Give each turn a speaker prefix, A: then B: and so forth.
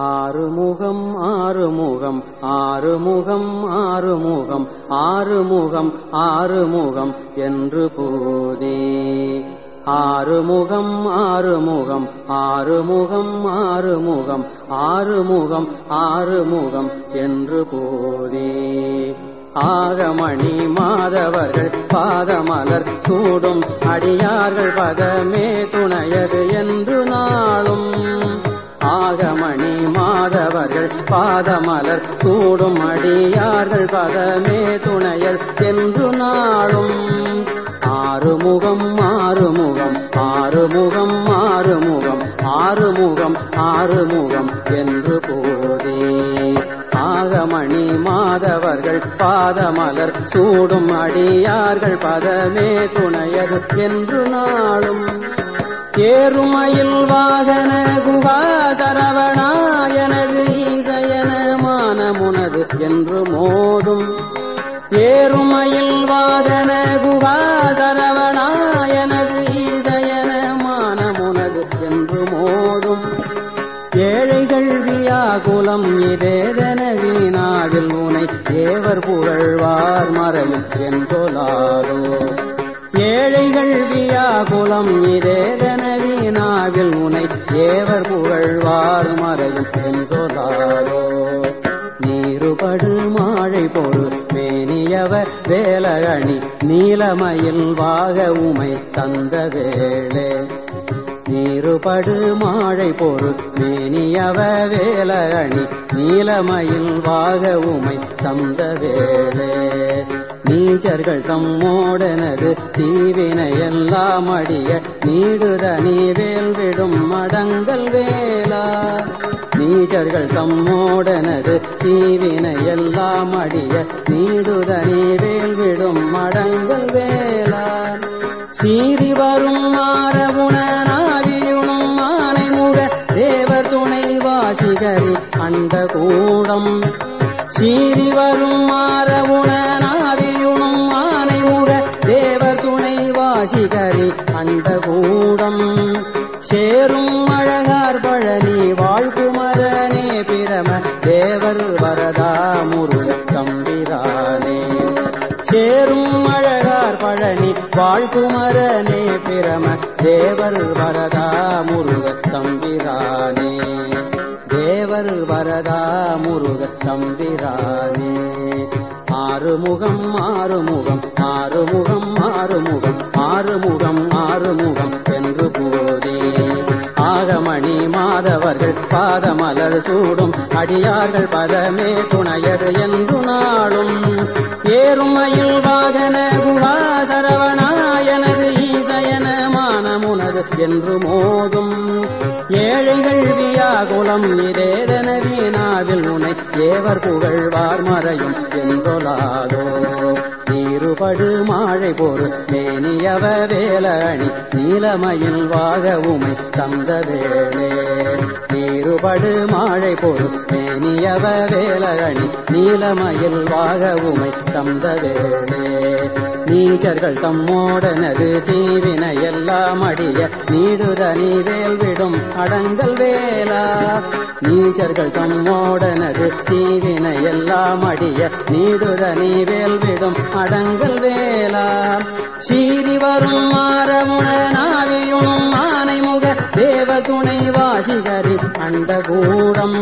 A: ஆறுமுகம் ஆறுமுகம் ஆறுமுகம் ஆறுமுகம் ஆறுமுகம் ஆறுமுகம் என்று போதே ஆறுமுகம் ஆறுமுகம் ஆறுமுகம் ஆறுமுகம் ஆறுமுகம் ஆறுமுகம் என்று போதே ஆகமணி மாதவர்கள் பாதமலர் சூடும் அடியார்கள் பதமே துணையது என்று நாளும் ஆகமணி மாதவர்கள் பாதமலர் சூடும் அடியார்கள் பதமே துணையல் என்று நாளும் ஆறுமுகம் ஆறுமுகம் ஆறுமுகம் ஆறுமுகம் ஆறுமுகம் ஆறுமுகம் என்று போதே ஆகமணி மாதவர்கள் பாதமலர் சூடும் அடியார்கள் பதமே துணையது என்று நாளும் ஏறுமயில் வாகன குகா சரவணா எனது ஈசயன மானமுனது என்று மோதும் ஏறுமயில் வாகன குகா சரவணா எனது ஈசயன மானமுனது என்று மோதும் ஏழைகள் வியாகுலம் இதேதன வீணாவில் உனை தேவர் புகழ்வார் மறையும் என்றொலாரோ ஏழைகள் வியாகுலம் இதேதன வீணாவில் உனை தேவர் புகழ்வார் மறையும் என்றொலாரோ நீருபடு மாழை பொரு மேனியவ வேலகணி நீலமயில் வாக உமை தந்த வேளே நீருபடு மாழை பொரு மேனியவ வேலகணி நீலமயில் வாக உமை தந்த வேளே நீச்சர்கள் தம்மோடனது தீவினையெல்லாம் அடிய நீடுதனி வேல் விடும் மடங்கல் வேலா நீச்சர்கள் தம்மோடனது தீவினையெல்லாம் அடிய நீடுதனி வேல் விடும் மடங்கல் வேலா சீறி வரும் மாறவுணனாவியுணும் மாலை முக தேவர் துணை வாசிகரி அண்ட கூடம் சீறி வரும் மாறவுணனாவியுணும் மாலை முக தேவர் துணை வாசிகரி அண்ட கூடம் சேரும் அழகார் பழனி வாழ்குமரனே பிரம தேவர் வரதா முருக தம்பிரானே சேரும் அழகார் பழனி வாழ்குமரனே பிரம தேவர் வரதா முருக தம்பிரானே தேவர் வரதா முருக தம்பிரானே ஆறுமுகம் ஆறுமுகம் ஆறுமுகம் ஆறுமுகம் ஆறுமுகம் ஆறுமுகம் என்று போதே ஆகமணி மாதவர்கள் பாதமலர் சூடும் அடியார்கள் பதமே துணையது என்று நாளும் ஏறுமயில் வாகன குகா சரவணா எனது ஈசயன மானமுனது என்று மோதும் ஏழைகள் வியாகுலம் இதேதன வீணாவில் உனை தேவர் புகழ்வார் மறையும் என்றொலாதோ நீருபடு மாழை பொரு மேனியவ வேலணி நீலமயில் வாக உமை தந்த வேளே நீருபடு மாழை பொரு மேனியவ வேலணி நீலமயில் வாக உமை தந்த வேளே நீச்சர்கள் தம்மோடனது தீவினையெல்லாம் அடிய நீடுதனி வேல் விடும் அடங்கல் வேலா நீச்சர்கள் தம்மோடனது தீவினையெல்லாம் அடிய நீடுதனி வேல் விடும் அடங்கல் வேலா சீறி வரும் மாறமுணனாவியுணும் ஆனை முக தேவ துணை வாசிகரி அண்ட கூடம்